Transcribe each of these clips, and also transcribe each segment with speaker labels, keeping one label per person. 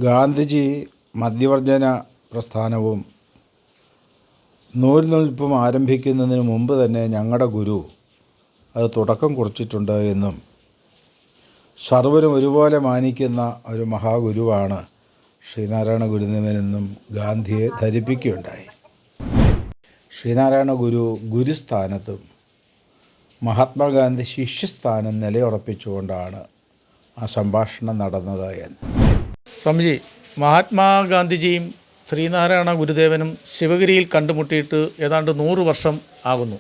Speaker 1: ഗാന്ധിജി മദ്യവർജന പ്രസ്ഥാനവും നൂൽനൂൽപ്പും ആരംഭിക്കുന്നതിന് മുമ്പ് തന്നെ ഞങ്ങളുടെ ഗുരു അത് തുടക്കം കുറിച്ചിട്ടുണ്ട് എന്നും സർവരും ഒരുപോലെ മാനിക്കുന്ന ഒരു മഹാഗുരുവാണ് ശ്രീനാരായണ ഗുരുദേവനെന്നും ഗാന്ധിയെ ധരിപ്പിക്കുകയുണ്ടായി. ശ്രീനാരായണ ഗുരു ഗുരുസ്ഥാനത്തും മഹാത്മാഗാന്ധി ശിഷ്യസ്ഥാനം നിലയുറപ്പിച്ചുകൊണ്ടാണ് ആ സംഭാഷണം നടന്നത് എന്ന്.
Speaker 2: സ്വാമിജി, മഹാത്മാഗാന്ധിജിയും ശ്രീനാരായണ ഗുരുദേവനും ശിവഗിരിയിൽ കണ്ടുമുട്ടിയിട്ട് ഏതാണ്ട് 100 വർഷം ആകുന്നു.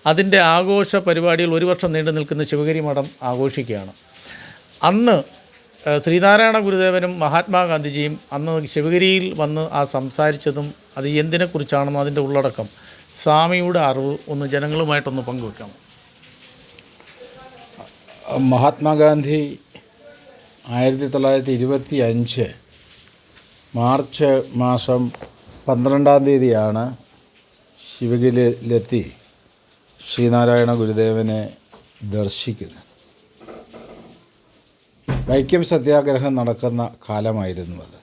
Speaker 2: അതിൻ്റെ ആഘോഷ പരിപാടികൾ 1 വർഷം നീണ്ടു നിൽക്കുന്ന ശിവഗിരി മഠം ആഘോഷിക്കുകയാണ്. അന്ന് ശ്രീനാരായണ ഗുരുദേവനും മഹാത്മാഗാന്ധിജിയും അന്ന് ശിവഗിരിയിൽ വന്ന് സംസാരിച്ചതും അത് എന്തിനെക്കുറിച്ചാണെന്നും അതിൻ്റെ ഉള്ളടക്കം സ്വാമിയുടെ അറിവ് ഒന്ന് ജനങ്ങളുമായിട്ടൊന്ന് പങ്കുവെക്കാം.
Speaker 1: മഹാത്മാഗാന്ധി 1925 മാർച്ച് മാസം 12-ാം തീയതിയാണ് ശിവഗിരിയിലെത്തി ശ്രീനാരായണ ഗുരുദേവനെ ദർശിക്കുന്നത്. വൈക്കം സത്യാഗ്രഹം നടക്കുന്ന കാലമായിരുന്നു അത്.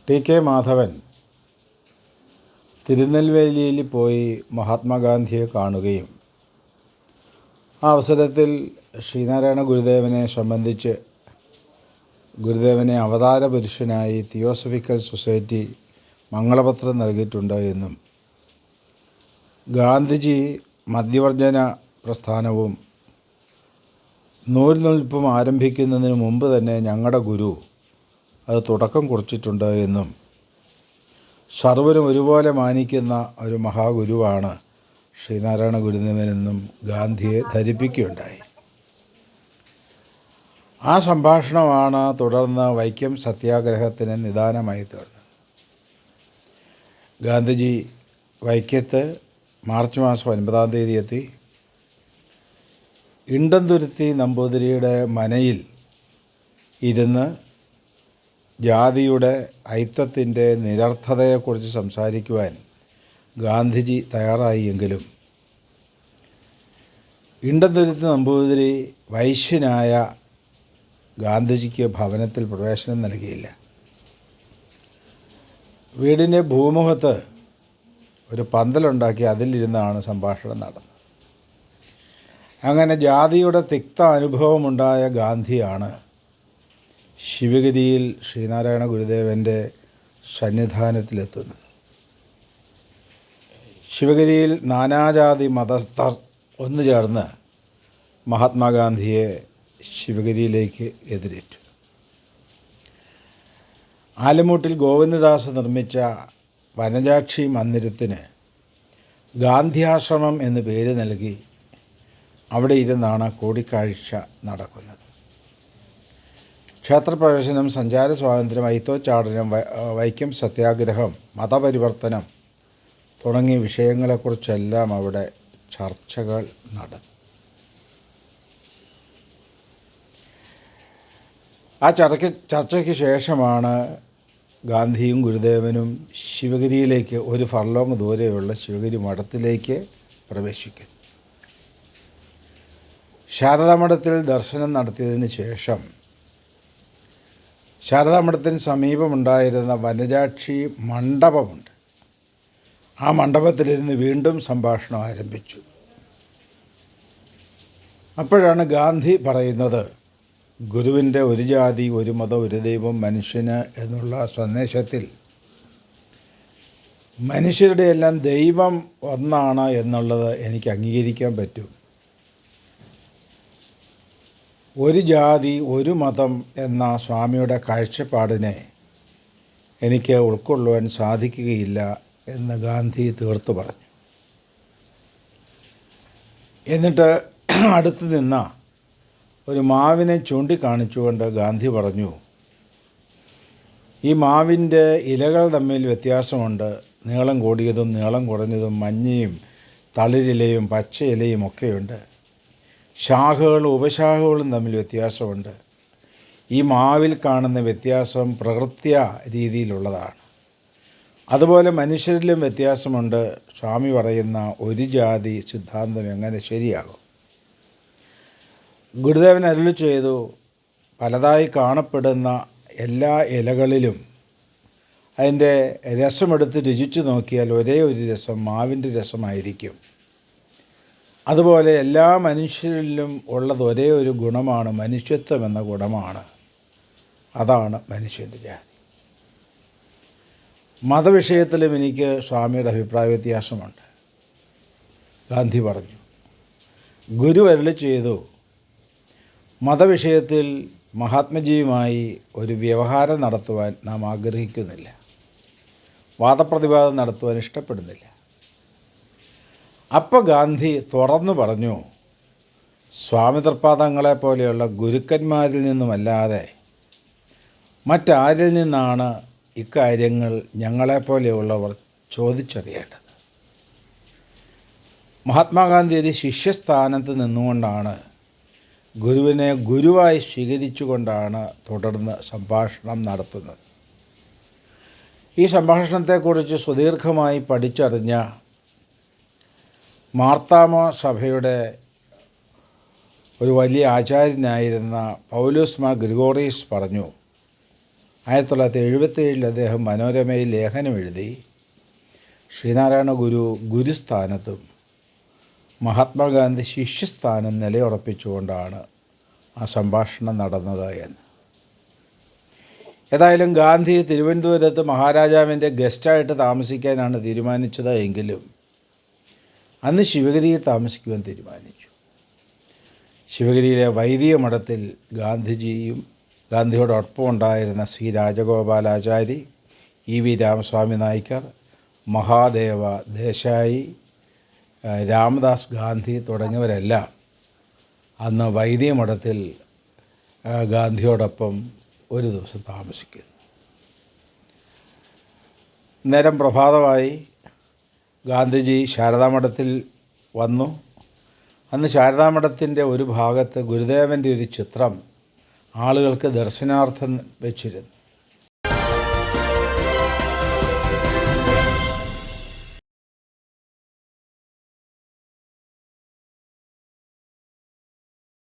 Speaker 1: ടി.കെ. മാധവൻ തിരുനെൽവേലിയിൽ പോയി മഹാത്മാഗാന്ധിയെ കാണുകയും ആ അവസരത്തിൽ ശ്രീനാരായണ ഗുരുദേവനെ സംബന്ധിച്ച് ഗുരുദേവനെ അവതാര പുരുഷനായി തിയോസഫിക്കൽ സൊസൈറ്റി മംഗളപത്രം നൽകിയിട്ടുണ്ട് എന്നും ഗാന്ധിജി മദ്യവർജന പ്രസ്ഥാനവും നൂൽനൂൽപ്പും ആരംഭിക്കുന്നതിന് മുമ്പ് തന്നെ ഞങ്ങളുടെ ഗുരു അത് തുടക്കം കുറിച്ചിട്ടുണ്ട് എന്നും സർവരും ഒരുപോലെ മാനിക്കുന്ന ഒരു മഹാഗുരുവാണ് ശ്രീനാരായണ ഗുരുദേവനെന്നും ഗാന്ധിയെ ധരിപ്പിക്കുകയുണ്ടായി. ആ സംഭാഷണമാണ് തുടർന്ന് വൈക്കം സത്യാഗ്രഹത്തിന് നിദാനമായി തീർന്നത്. ഗാന്ധിജി വൈക്കത്ത് മാർച്ച് മാസം 9-ാം തീയതി എത്തി. ഇണ്ടംതുരുത്തി നമ്പൂതിരിയുടെ മനയിൽ ഇരുന്ന് ജാതിയുടെ ഐത്തത്തിൻ്റെ നിരർത്ഥതയെക്കുറിച്ച് സംസാരിക്കുവാൻ ഗാന്ധിജി തയ്യാറായി. എങ്കിലും ഇണ്ടംതുരുത്തി നമ്പൂതിരി വൈശ്യനായ ഗാന്ധിജിക്ക് ഭവനത്തിൽ പ്രവേശനം നൽകിയില്ല. വീടിൻ്റെ ഭൂമുഖത്ത് ഒരു പന്തലുണ്ടാക്കി അതിലിരുന്നാണ് സംഭാഷണം നടന്നത്. അങ്ങനെ ജാതിയുടെ തിക്ത അനുഭവമുണ്ടായ ഗാന്ധിയാണ് ശിവഗിരിയിൽ ശ്രീനാരായണ ഗുരുദേവൻ്റെ സന്നിധാനത്തിലെത്തുന്നത്. ശിവഗിരിയിൽ നാനാജാതി മതസ്ഥർ ഒന്നുചേർന്ന് മഹാത്മാഗാന്ധിയെ ശിവഗിരിയിലേക്ക് എതിരേറ്റു. ആലമൂട്ടിൽ ഗോവിന്ദദാസ് നിർമ്മിച്ച വനജാക്ഷി മന്ദിരത്തിന് ഗാന്ധിയാശ്രമം എന്ന് പേര് നൽകി അവിടെ ഇരുന്നാണ് കൂടിക്കാഴ്ച നടക്കുന്നത്. ക്ഷേത്രപ്രവേശനം, സഞ്ചാര സ്വാതന്ത്ര്യം, അയിത്തോച്ചാടനം, വൈക്കം സത്യാഗ്രഹം, മതപരിവർത്തനം തുടങ്ങിയ വിഷയങ്ങളെക്കുറിച്ചെല്ലാം അവിടെ ചർച്ചകൾ നടന്നു. ആ ചർച്ചയ്ക്ക് ശേഷമാണ് ഗാന്ധിയും ഗുരുദേവനും ശിവഗിരിയിലേക്ക് 1 ഫർലോങ് ദൂരെയുള്ള ശിവഗിരി മഠത്തിലേക്ക് പ്രവേശിക്കുന്നു. ശാരദാമഠത്തിൽ ദർശനം നടത്തിയതിന് ശേഷം ശാരദാമഠത്തിന് സമീപമുണ്ടായിരുന്ന വനജാക്ഷി മണ്ഡപമുണ്ട്. ആ മണ്ഡപത്തിലിരുന്ന് വീണ്ടും സംഭാഷണം ആരംഭിച്ചു. അപ്പോഴാണ് ഗാന്ധി പറയുന്നത്, ഗുരുവിൻ്റെ ഒരു ജാതി, ഒരു മതം, ഒരു ദൈവം, മനുഷ്യന് എന്നുള്ള സന്ദേശത്തിൽ മനുഷ്യരുടെ എല്ലാം ദൈവം ഒന്നാണ് എന്നുള്ളത് എനിക്ക് അംഗീകരിക്കാൻ പറ്റും. ഒരു ജാതി, ഒരു മതം എന്ന സ്വാമിയുടെ കാഴ്ചപ്പാടിനെ എനിക്ക് ഉൾക്കൊള്ളുവാൻ സാധിക്കുകയില്ല എന്ന് ഗാന്ധി തീർത്തു പറഞ്ഞു. എന്നിട്ട് അടുത്ത് നിന്ന ഒരു മാവിനെ ചൂണ്ടിക്കാണിച്ചുകൊണ്ട് ഗാന്ധി പറഞ്ഞു, ഈ മാവിൻ്റെ ഇലകൾ തമ്മിൽ വ്യത്യാസമുണ്ട്. നീളം കൂടിയതും നീളം കുറഞ്ഞതും, മഞ്ഞയും തളിരിലയും പച്ച ഇലയും ഒക്കെയുണ്ട്. ശാഖകളും ഉപശാഖകളും തമ്മിൽ വ്യത്യാസമുണ്ട്. ഈ മാവിൽ കാണുന്ന വ്യത്യാസം പ്രകൃത്യ രീതിയിലുള്ളതാണ്. അതുപോലെ മനുഷ്യരിലും വ്യത്യാസമുണ്ട്. സ്വാമി പറയുന്ന ഒരു ജാതി സിദ്ധാന്തം എങ്ങനെ ശരിയാകും? ഗുരുദേവൻ അരുളി ചെയ്തു, പലതായി കാണപ്പെടുന്ന എല്ലാ ഇലകളിലും അതിൻ്റെ രസമെടുത്ത് രുചിച്ചു നോക്കിയാൽ ഒരേ ഒരു രസം മാവിൻ്റെ രസമായിരിക്കും. അതുപോലെ എല്ലാ മനുഷ്യരിലും ഉള്ളത് ഒരേ ഒരു ഗുണമാണ്, മനുഷ്യത്വം എന്ന ഗുണമാണ്. അതാണ് മനുഷ്യൻ്റെ ജാതി. മതവിഷയത്തിലും എനിക്ക് സ്വാമിയുടെ അഭിപ്രായ വ്യത്യാസമുണ്ട്. ഗാന്ധി പറഞ്ഞു, ഗുരു അരുളി ചെയ്തു, മതവിഷയത്തിൽ മഹാത്മജിയുമായി ഒരു വ്യവഹാരം നടത്തുവാൻ നാം ആഗ്രഹിക്കുന്നില്ല, വാദപ്രതിവാദം നടത്തുവാൻ ഇഷ്ടപ്പെടുന്നില്ല. അപ്പോൾ ഗാന്ധി തുറന്നു പറഞ്ഞു, സ്വാമിതൃപാദങ്ങളെ പോലെയുള്ള ഗുരുക്കന്മാരിൽ നിന്നുമല്ലാതെ മറ്റാരിൽ നിന്നാണ് ഇക്കാര്യങ്ങൾ ഞങ്ങളെപ്പോലെയുള്ളവർ ചോദിച്ചറിയേണ്ടത്? മഹാത്മാഗാന്ധി ഒരു ശിഷ്യസ്ഥാനത്ത് നിന്നുകൊണ്ടാണ്, ഗുരുവിനെ ഗുരുവായി സ്വീകരിച്ചുകൊണ്ടാണ് തുടർന്ന് സംഭാഷണം നടത്തുന്നത്. ഈ സംഭാഷണത്തെക്കുറിച്ച് സുദീർഘമായി പഠിച്ചറിഞ്ഞ മാർത്താമ സഭയുടെ ഒരു വലിയ ആചാര്യനായിരുന്ന പൗലോസ് മാർ ഗ്രിഗോറിയസ് പറഞ്ഞു, 1977 അദ്ദേഹം മനോരമയിൽ ലേഖനം എഴുതി, ശ്രീനാരായണ ഗുരു ഗുരുസ്ഥാനത്തും മഹാത്മാഗാന്ധി ശിഷ്യസ്ഥാനം നിലയുറപ്പിച്ചുകൊണ്ടാണ് ആ സംഭാഷണം നടന്നത് എന്ന്. ഏതായാലും ഗാന്ധി തിരുവനന്തപുരത്ത് മഹാരാജാവിൻ്റെ ഗസ്റ്റായിട്ട് താമസിക്കാനാണ് തീരുമാനിച്ചത് എങ്കിലും അന്ന് ശിവഗിരിയിൽ താമസിക്കുവാൻ തീരുമാനിച്ചു. ശിവഗിരിയിലെ വൈദിക മഠത്തിൽ ഗാന്ധിജിയും ഗാന്ധിയോടൊപ്പം ഉണ്ടായിരുന്ന ശ്രീ രാജഗോപാലാചാരി, ഇ.വി. രാമസ്വാമി നായ്ക്കർ, മഹാദേവ ദേശായി, രാമദാസ് ഗാന്ധി തുടങ്ങിയവരെല്ലാം അന്ന് വൈദിക മഠത്തിൽ ഗാന്ധിയോടൊപ്പം ഒരു ദിവസം താമസിക്കുന്നു. നേരം പ്രഭാതമായി ഗാന്ധിജി ശാരദാമഠത്തിൽ വന്നു. അന്ന് ശാരദാമഠത്തിൻ്റെ ഒരു ഭാഗത്ത് ഗുരുദേവൻ്റെ ഒരു ചിത്രം ആളുകൾക്ക് ദർശനാർത്ഥം വെച്ചിരുന്നു.